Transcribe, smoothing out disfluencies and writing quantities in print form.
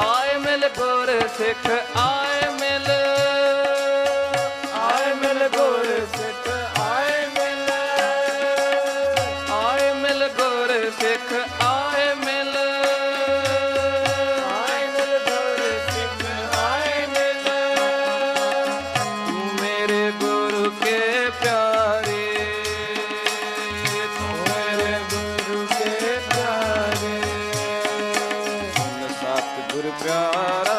ਆਏ ਮਿਲ ਗੁਰ ਸਿੱਖ ਆਏ ਮਿਲ ਗੁਰ ਸਿੱਖ ਆਏ ਮਿਲ ਗੁਰ ਸਿੱਖ ਆਏ ਮਿਲ ਗੁਰ ਸਿੱਖ ਆਏ ਮਿਲ ਤੂੰ ਮੇਰੇ ਗੁਰੂ ਕੇ ਪਿਆਰੇ ਮੇਰੇ ਗੁਰੂ ਕੇ ਪਿਆਰੇ ਸਤਿਗੁਰ ਪਿਆਰਾ